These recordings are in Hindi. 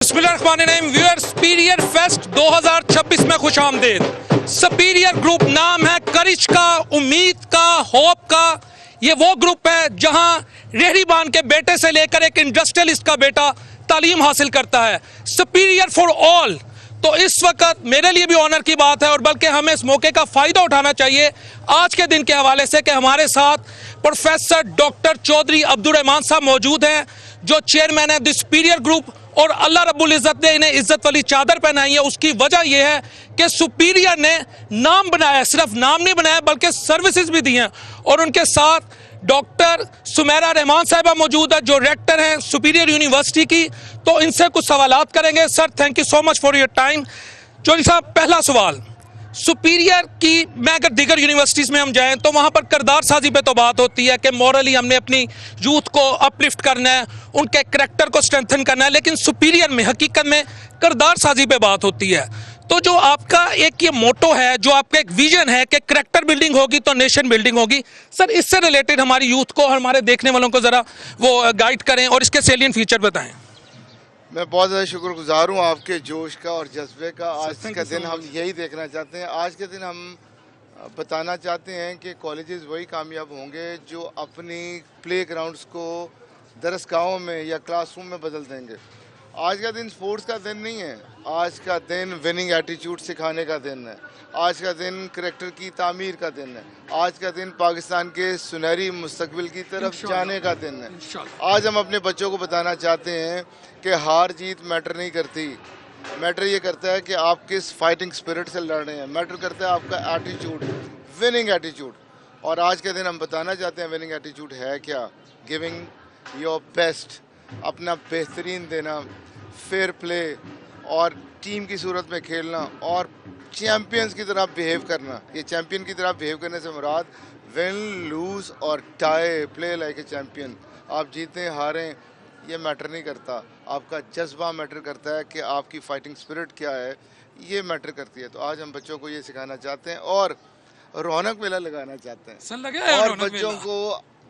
बिस्मिल्लाहिर्रहमानिर्रहीम व्यूअर्स, सुपीरियर फेस्ट 2026 में खुश आमदीद। सुपीरियर ग्रुप नाम है करिश का, उम्मीद का, होप का। ये वो ग्रुप है जहां रेहरीबान के बेटे से लेकर एक इंडस्ट्रियलिस्ट का बेटा तालीम हासिल करता है। Superior for all. तो इस वक्त मेरे लिए भी ऑनर की बात है और बल्कि हमें इस मौके का फ़ायदा उठाना चाहिए आज के दिन के हवाले से कि हमारे साथ प्रोफेसर डॉक्टर चौधरी अब्दुल रहमान साहब मौजूद हैं, जो चेयरमैन है द सुपीरियर ग्रुप। और अल्लाह रब्बुल इज़्ज़त ने इन्हें इज़्ज़त वाली चादर पहनाई है। उसकी वजह यह है कि सुपीरियर ने नाम बनाया, सिर्फ नाम नहीं बनाया बल्कि सर्विसेज भी दी हैं। और उनके साथ डॉक्टर सुमेरा रहमान साहिबा मौजूद है, जो रेक्टर हैं सुपीरियर यूनिवर्सिटी की। तो इनसे कुछ सवालात करेंगे। Sir, thank you so much for your time. Chaudhary साहब, पहला सवाल, सुपीरियर की, मैं अगर दीगर यूनिवर्सिटीज़ में हम जाएं तो वहाँ पर किरदार साजी पे तो बात होती है कि मॉरली हमने अपनी यूथ को अपलिफ्ट करना है, उनके करैक्टर को स्ट्रेंथन करना है, लेकिन सुपीरियर में हकीकत में किरदार साजी पे बात होती है। तो जो आपका एक ये मोटो है, जो आपका एक विजन है कि करैक्टर बिल्डिंग होगी तो नेशन बिल्डिंग होगी, सर इससे रिलेटेड हमारी यूथ को और हमारे देखने वालों को ज़रा वो गाइड करें और इसके सेलियन फीचर बताएँ। मैं बहुत ज़्यादा शुक्रगुजार हूँ आपके जोश का और जज्बे का। आज का दिन हम यही देखना चाहते हैं। आज के दिन हम बताना चाहते हैं कि कॉलेजेस वही कामयाब होंगे जो अपनी प्ले ग्राउंड्स को दरसगाहों में या क्लासरूम में बदल देंगे। आज का दिन स्पोर्ट्स का दिन नहीं है, आज का दिन विनिंग एटीट्यूड सिखाने का दिन है। आज का दिन करैक्टर की तामीर का दिन है। आज का दिन पाकिस्तान के सुनहरी मुस्तकबिल की तरफ जाने का दिन है। आज हम अपने बच्चों को बताना चाहते हैं कि हार जीत मैटर नहीं करती। मैटर ये करता है कि आप किस फाइटिंग स्पिरिट से लड़ रहे हैं। मैटर करता है आपका एटीट्यूड, विनिंग एटीट्यूड। और आज के दिन हम बताना चाहते हैं विनिंग एटीट्यूड है क्या। गिविंग योर बेस्ट, अपना बेहतरीन देना, फेयर प्ले और टीम की सूरत में खेलना और चैम्पियंस की तरह बिहेव करना। ये चैम्पियन की तरह बिहेव करने से मुराद विन, लूज और tie, play like a champion. आप जीतें हारें ये मैटर नहीं करता, आपका जज्बा मैटर करता है कि आपकी फाइटिंग स्पिरिट क्या है, ये मैटर करती है। तो आज हम बच्चों को ये सिखाना चाहते हैं और रौनक मेला लगाना चाहते हैं। सर लगे और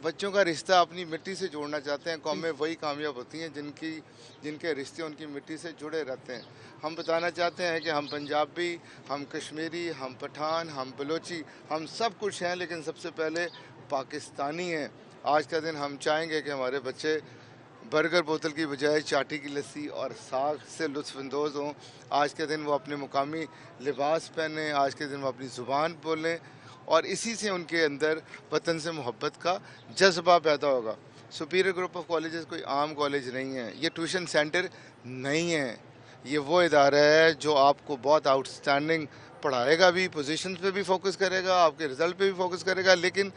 बच्चों का रिश्ता अपनी मिट्टी से जोड़ना चाहते हैं। कौमें वही कामयाब होती हैं जिनके रिश्ते उनकी मिट्टी से जुड़े रहते हैं। हम बताना चाहते हैं कि हम पंजाबी, हम कश्मीरी, हम पठान, हम बलोची, हम सब कुछ हैं, लेकिन सबसे पहले पाकिस्तानी हैं। आज का दिन हम चाहेंगे कि हमारे बच्चे बर्गर बोतल की बजाय चाटी की लस्सी और साग से लुत्फ़अंदोज़ हों। आज के दिन वो अपने मुकामी लिबास पहने, आज के दिन वो अपनी ज़ुबान बोलें और इसी से उनके अंदर वतन से मोहब्बत का जज्बा पैदा होगा। सुपीरियर ग्रुप ऑफ कॉलेजेस कोई आम कॉलेज नहीं है, ये ट्यूशन सेंटर नहीं है। ये वो इदारा है जो आपको बहुत आउटस्टैंडिंग पढ़ाएगा भी, पोजीशंस पे भी फोकस करेगा, आपके रिज़ल्ट पे भी फोकस करेगा, लेकिन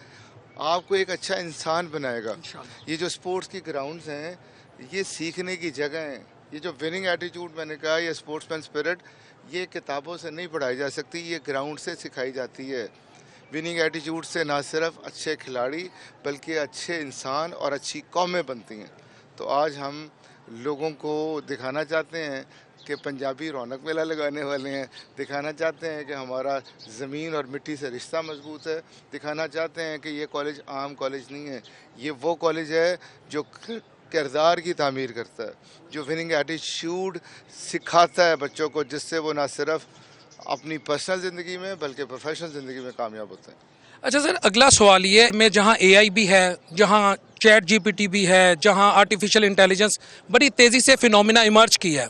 आपको एक अच्छा इंसान बनाएगा। ये जो स्पोर्ट्स की ग्राउंड्स हैं ये सीखने की जगह हैं। ये जो विनिंग एटीट्यूड मैंने कहा, ये स्पोर्ट्समैन स्पिरिट, ये किताबों से नहीं पढ़ाई जा सकती, ये ग्राउंड से सिखाई जाती है। विनिंग एटीट्यूड से ना सिर्फ अच्छे खिलाड़ी बल्कि अच्छे इंसान और अच्छी कौमें बनती हैं। तो आज हम लोगों को दिखाना चाहते हैं कि पंजाबी रौनक मेला लगाने वाले हैं, दिखाना चाहते हैं कि हमारा ज़मीन और मिट्टी से रिश्ता मजबूत है, दिखाना चाहते हैं कि ये कॉलेज आम कॉलेज नहीं है, ये वो कॉलेज है जो किरदार की तामीर करता है, जो विनिंग एटीट्यूड सिखाता है बच्चों को, जिससे वो ना सिर्फ अपनी पर्सनल ज़िंदगी में बल्कि प्रोफेशनल ज़िंदगी में कामयाब होते हैं। अच्छा सर, अगला सवाल ये में जहाँ एआई भी है, जहाँ चैट जीपीटी भी है, जहाँ आर्टिफिशियल इंटेलिजेंस बड़ी तेज़ी से फिनोमिना इमर्ज की है,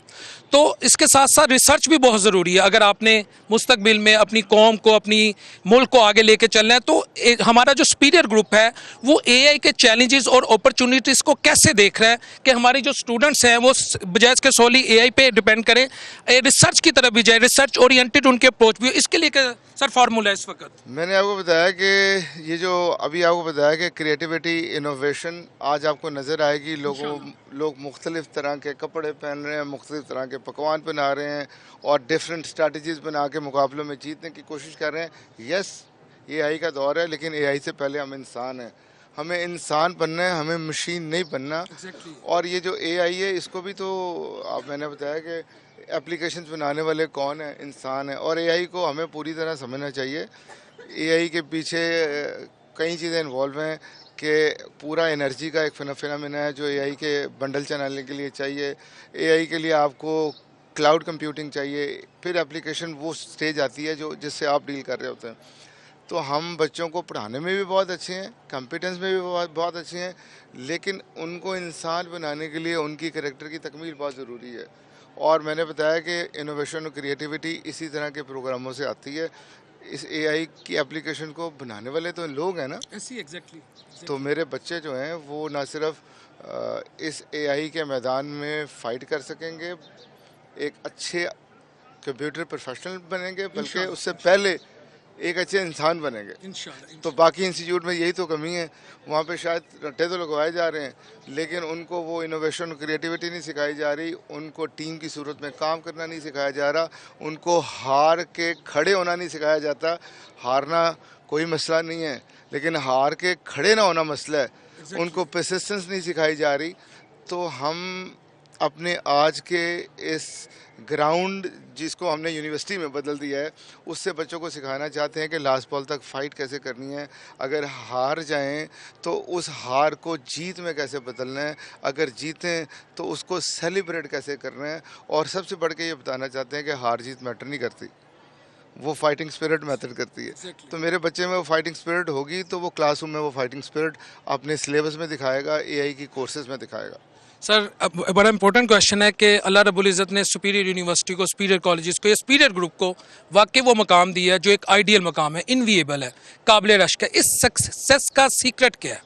तो इसके साथ साथ रिसर्च भी बहुत ज़रूरी है। अगर आपने मुस्तकबिल में अपनी कौम को, अपनी मुल्क को आगे लेके चलना है, तो हमारा जो सुपीरियर ग्रुप है वो एआई के चैलेंजेस और अपॉर्चुनिटीज़ को कैसे देख रहा है कि हमारे जो स्टूडेंट्स हैं वो बजाय के सोली एआई पे डिपेंड करें, रिसर्च की तरफ भी जाए, रिसर्च ओरिएंटेड उनके अप्रोच भी। इसके लिए क्या सर फार्मूला है इस वक्त? मैंने आपको बताया कि ये जो अभी आपको बताया कि क्रिएटिविटी, इनोवेशन आज आपको नज़र आएगी। लोग मुख्तलिफ़ तरह के कपड़े पहन रहे हैं, मुख्तलिफ़ तरह के पकवान बना रहे हैं और डिफरेंट स्ट्रैटेजीज़ बना के मुकाबलों में जीतने की कोशिश कर रहे हैं। यस, एआई का दौर है, लेकिन एआई से पहले हम इंसान हैं। हमें इंसान बनना है, हमें मशीन नहीं बनना। और ये जो एआई है इसको भी तो मैंने बताया कि एप्लीकेशंस बनाने वाले कौन है, इंसान है। और एआई को हमें पूरी तरह समझना चाहिए। एआई के पीछे कई चीज़ें इन्वॉल्व हैं कि पूरा एनर्जी का एक फिनोमेना है जो एआई के बंडल चलाने के लिए चाहिए। एआई के लिए आपको क्लाउड कंप्यूटिंग चाहिए, फिर एप्लीकेशन वो स्टेज आती है जो जिससे आप डील कर रहे होते हैं। तो हम बच्चों को पढ़ाने में भी बहुत अच्छे हैं, कॉम्पिटेंस में भी बहुत अच्छे हैं, लेकिन उनको इंसान बनाने के लिए उनकी कैरेक्टर की तकमील बहुत ज़रूरी है। और मैंने बताया कि इनोवेशन और क्रिएटिविटी इसी तरह के प्रोग्रामों से आती है। इस एआई की एप्लीकेशन को बनाने वाले तो लोग हैं ना। एग्जैक्टली। तो मेरे बच्चे जो हैं वो ना सिर्फ इस एआई के मैदान में फ़ाइट कर सकेंगे, एक अच्छे कंप्यूटर प्रोफेशनल बनेंगे, बल्कि उससे पहले एक अच्छे इंसान बनेंगे। तो बाकी इंस्टीट्यूट में यही तो कमी है, वहाँ पे शायद रट्टे तो लगवाए जा रहे हैं, लेकिन उनको वो इनोवेशन क्रिएटिविटी नहीं सिखाई जा रही, उनको टीम की सूरत में काम करना नहीं सिखाया जा रहा, उनको हार के खड़े होना नहीं सिखाया जाता। हारना कोई मसला नहीं है, लेकिन हार के खड़े ना होना मसला है। उनको परसिस्टेंस नहीं सिखाई जा रही। तो हम अपने आज के इस ग्राउंड जिसको हमने यूनिवर्सिटी में बदल दिया है, उससे बच्चों को सिखाना चाहते हैं कि लास्ट बॉल तक फ़ाइट कैसे करनी है। अगर हार जाएं तो उस हार को जीत में कैसे बदलना है, अगर जीतें तो उसको सेलिब्रेट कैसे करना है। और सबसे बढ़ के ये बताना चाहते हैं कि हार जीत मैटर नहीं करती, वो फाइटिंग स्पिरिट मैटर करती है। तो मेरे बच्चे में वो फाइटिंग स्पिरिट होगी तो वो क्लासरूम में वो फाइटिंग स्पिरिट अपने सिलेबस में दिखाएगा, एआई की कोर्सेज में दिखाएगा। सर, अब बड़ा इंपॉर्टेंट क्वेश्चन है कि अल्लाह रब्बुल इज़्ज़त ने सुपीरियर यूनिवर्सिटी को, सुपीरियर कॉलेजेस को, या सुपीरियर ग्रुप को वाकई वो मकाम दिया है जो एक आइडियल मकाम है, इनविएबल है, काबिल रश्क है। इस सक्सेस का सीक्रेट क्या है?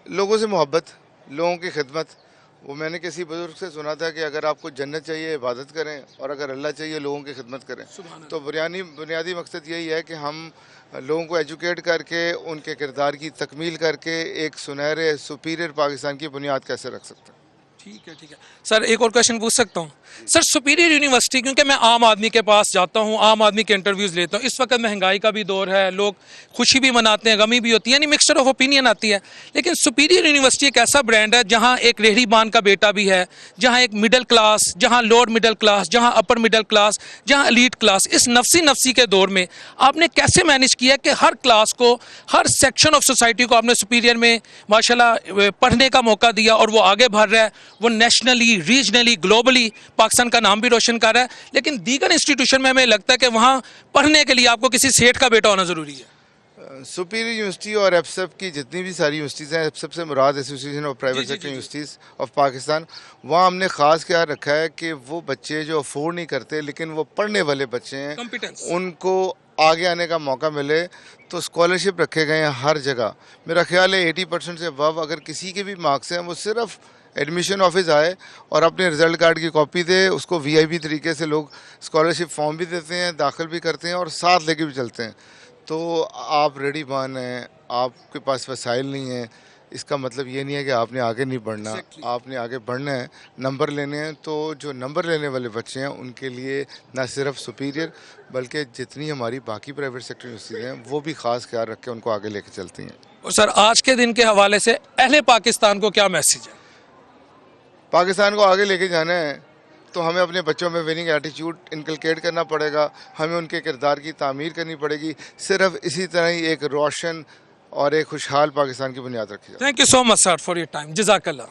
लोगों से मोहब्बत, लोगों की खिदमत। वो मैंने किसी बुजुर्ग से सुना था कि अगर आपको जन्नत चाहिए इबादत करें, और अगर अल्लाह चाहिए लोगों की खिदमत करें। तो बुनियादी मकसद यही है कि हम लोगों को एजुकेट करके उनके किरदार की तकमील करके एक सुनहरे सुपीरियर पाकिस्तान की बुनियाद कैसे रख सकते हैं। ठीक है सर, एक और क्वेश्चन पूछ सकता हूँ? सर, सुपीरियर यूनिवर्सिटी, क्योंकि मैं आम आदमी के पास जाता हूँ, आम आदमी के इंटरव्यूज़ लेता हूँ, इस वक्त महंगाई का भी दौर है, लोग खुशी भी मनाते हैं, गमी भी होती है, यानी मिक्सचर ऑफ ओपिनियन आती है। लेकिन सुपीरियर यूनिवर्सिटी एक ऐसा ब्रांड है जहाँ एक रेहड़ी बान का बेटा भी है, जहाँ एक मिडिल क्लास, जहाँ लोअर मिडिल क्लास, जहाँ अपर मिडिल क्लास, जहाँ एलीट क्लास, इस नफसी के दौर में आपने कैसे मैनेज किया कि हर क्लास को, हर सेक्शन ऑफ सोसाइटी को आपने सुपीरियर में माशाल्लाह पढ़ने का मौका दिया, और वो आगे बढ़ रहा है, वो नेशनली, रीजनली, ग्लोबली पाकिस्तान का नाम भी रोशन कर रहा है। लेकिन दीगर इंस्टीट्यूशन में हमें लगता है कि वहाँ पढ़ने के लिए आपको किसी सेठ का बेटा होना ज़रूरी है। सुपीरियर यूनिवर्सिटी और एफसेप की जितनी भी सारी यूनिवर्सिटीज़ हैं, एफसेप से मुराद association of private sector universities of Pakistan, वहाँ हमने ख़ास ख्याल रखा है कि वो बच्चे जो अफोर्ड नहीं करते लेकिन वो पढ़ने वाले बच्चे हैं, उनको आगे आने का मौका मिले। तो स्कॉलरशिप रखे गए हैं हर जगह। मेरा ख्याल है 80% से अबव अगर किसी के भी मार्क्स हैं, वो सिर्फ एडमिशन ऑफिस आए और अपने रिज़ल्ट कार्ड की कॉपी दे, उसको वीआईपी तरीके से लोग स्कॉलरशिप फॉर्म भी देते हैं, दाखिल भी करते हैं और साथ लेके भी चलते हैं। तो आप रेडी बान हैं, आपके पास वसाइल नहीं है, इसका मतलब ये नहीं है कि आपने आगे नहीं बढ़ना। आपने आगे बढ़ना है, नंबर लेने हैं। तो जो नंबर लेने वाले बच्चे हैं उनके लिए ना सिर्फ सुपीरियर बल्कि जितनी हमारी बाकी प्राइवेट सेक्टर यूनिवर्सिटीज़ हैं वो भी ख़ास ख्याल रख के उनको आगे लेके चलती हैं। और सर, आज के दिन के हवाले से अहले पाकिस्तान को क्या मैसेज है? पाकिस्तान को आगे लेके जाना है तो हमें अपने बच्चों में विनिंग एटीट्यूड इनकलकेट करना पड़ेगा, हमें उनके किरदार की तामीर करनी पड़ेगी। सिर्फ इसी तरह ही एक रोशन और एक खुशहाल पाकिस्तान की बुनियाद रखी जाए। Thank you so much sir for your time. जज़ाकल्लाह।